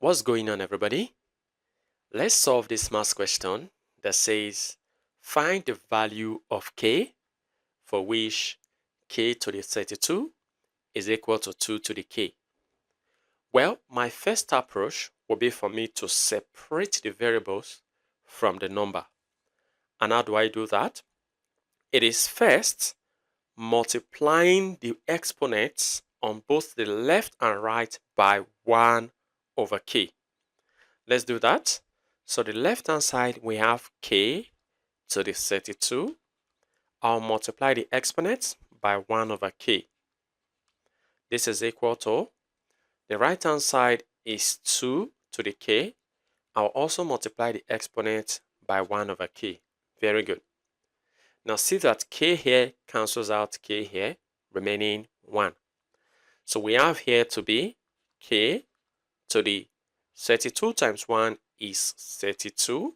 What's going on, everybody? Let's solve this math question that says find the value of k for which k to the 32 is equal to 2 to the k. Well, my first approach will be for me to separate the variables from the number. And how do I do that? It is first multiplying the exponents on both the left and right by 1 over k. Let's do that. So the left hand side, we have k to the 32. I'll multiply the exponents by 1 over k. This is equal to, the right hand side is 2 to the k. I'll also multiply the exponent by 1 over k. Very good. Now see that k here cancels out k here, remaining 1. So we have here to be k to the 32 times 1 is 32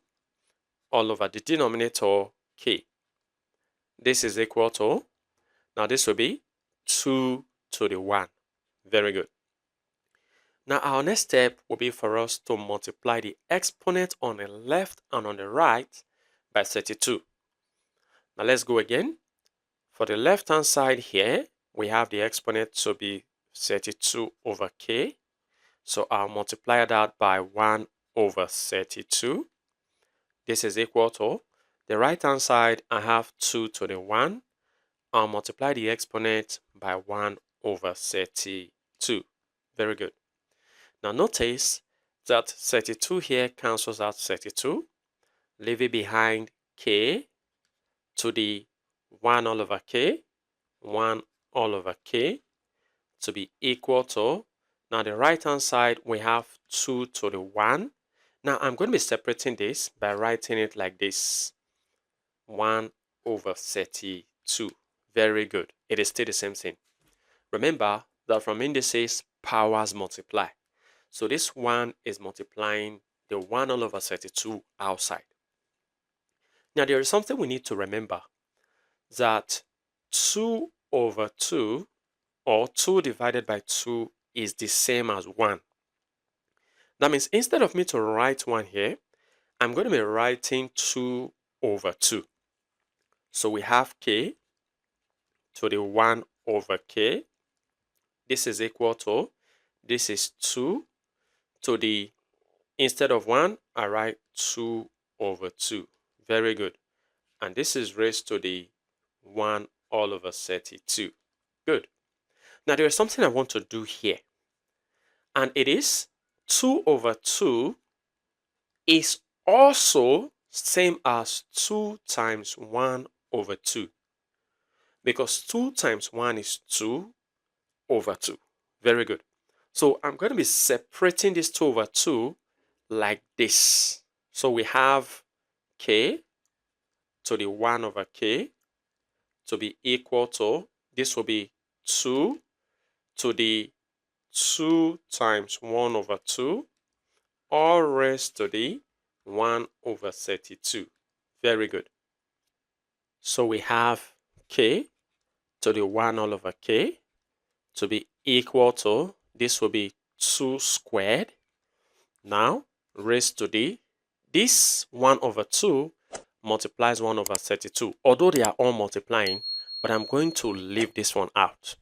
all over the denominator k. This is equal to, now this will be 2 to the 1. Very good. Now our next step will be for us to multiply the exponent on the left and on the right by 32. Now let's go again. For the left hand side here, we have the exponent to be 32 over k. So I'll multiply that by 1 over 32. This is equal to, the right hand side, I have 2 to the 1. I'll multiply the exponent by 1 over 32. Very good. Now notice that 32 here cancels out 32, leaving behind k to the 1 all over k, 1 all over k, to be equal to, now the right hand side, we have 2 to the 1. Now I'm going to be separating this by writing it like this, 1 over 32. Very good. It is still the same thing. Remember that from indices, powers multiply. So this 1 is multiplying the 1 all over 32 outside. Now there is something we need to remember, that 2 over 2 or 2 divided by 2 is the same as 1. That means instead of me to write 1 here, I'm going to be writing 2 over 2. So we have k to the 1 over k. This is equal to, this is 2 to the, instead of 1, I write 2 over 2. Very good. And this is raised to the 1 all over 32. Good. Now there is something I want to do here. And it is 2 over 2 is also same as 2 times 1 over 2. Because 2 times 1 is 2 over 2. Very good. So I'm going to be separating this 2 over 2 like this. So we have k to the 1 over k to be equal to, this will be 2 to the 2 times 1 over 2, all raised to the 1 over 32. Very good. So we have k to the 1 all over k to be equal to, this will be 2 squared. Now, raised to the, this 1 over 2 multiplies 1 over 32. Although they are all multiplying, but I'm going to leave this one out.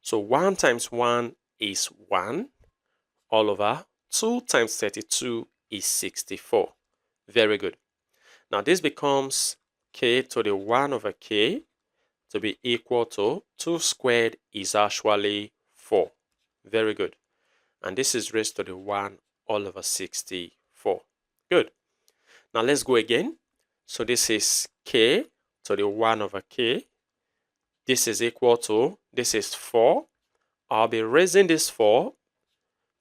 So 1 times 1 is 1 all over 2 times 32 is 64. Very good. Now this becomes k to the 1 over k to be equal to 2 squared is actually 4. Very good. And this is raised to the 1 all over 64. Good. Now let's go again. So this is k to the 1 over k. This is equal to, this is 4. I'll be raising this 4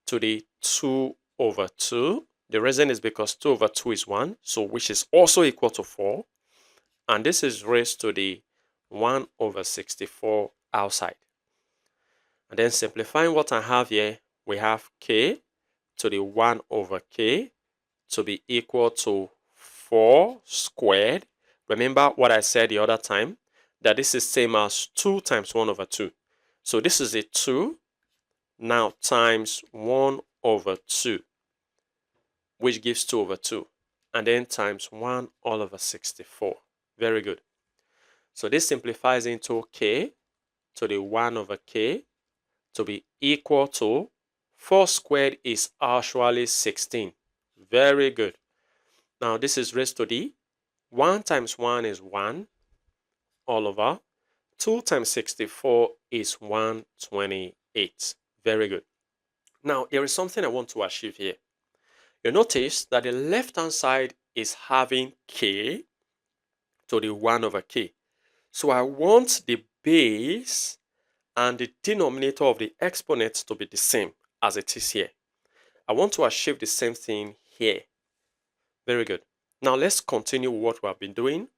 to the 2 over 2. The reason is because 2 over 2 is 1, so which is also equal to 4. And this is raised to the 1 over 64 outside. And then simplifying what I have here, we have k to the 1 over k to be equal to 4 squared. Remember what I said the other time, that this is same as 2 times 1 over 2. So this is a 2 now times 1 over 2. which gives 2 over 2. And then times 1 all over 64. Very good. So this simplifies into k to the 1 over k to be equal to 4 squared is actually 16. Very good. Now this is raised to the 1 times 1 is 1 all over 2 times 64 is 128. Very good. Now there is something I want to achieve here. You notice that the left hand side is having k to the 1 over k. So I want the base and the denominator of the exponent to be the same as it is here. I want to achieve the same thing here. Very good. Now let's continue what we have been doing.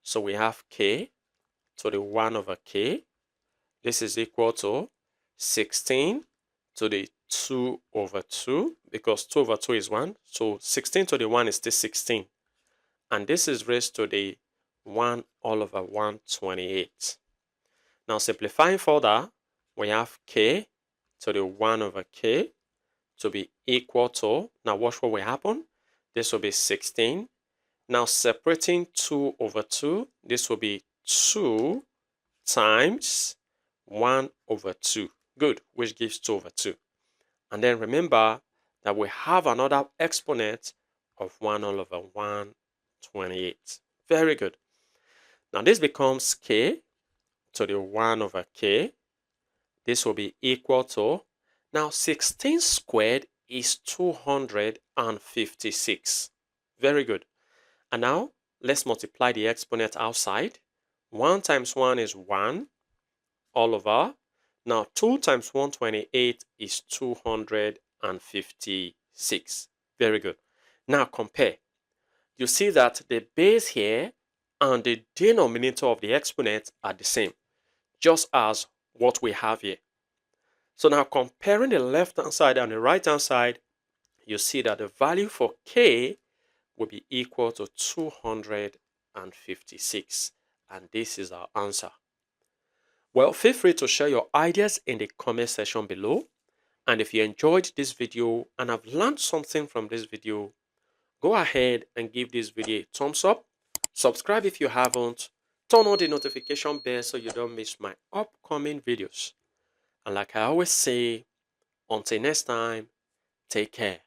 So we have k to the 1 over k. This is equal to 16 to the 2 over 2, because 2 over 2 is 1. So 16 to the 1 is still 16. And this is raised to the 1 all over 128. Now simplifying further, we have k to the 1 over k to be equal to, now watch what will happen. This will be 16. Now separating 2 over 2, this will be 2 times 1 over 2. Good, which gives 2 over 2. And then remember that we have another exponent of 1 all over 128. Very good. Now this becomes k to the 1 over k. This will be equal to, now 16 squared is 256. Very good. And now let's multiply the exponent outside. 1 times 1 is 1 all over. Now 2 times 128 is 256. Very good. Now compare. You see that the base here and the denominator of the exponent are the same, just as what we have here. So now comparing the left hand side and the right hand side, you see that the value for k will be equal to 256. And this is our answer. Well, feel free to share your ideas in the comment section below. And if you enjoyed this video and have learned something from this video, go ahead and give this video a thumbs up. Subscribe if you haven't. Turn on the notification bell so you don't miss my upcoming videos. And like I always say, until next time, take care.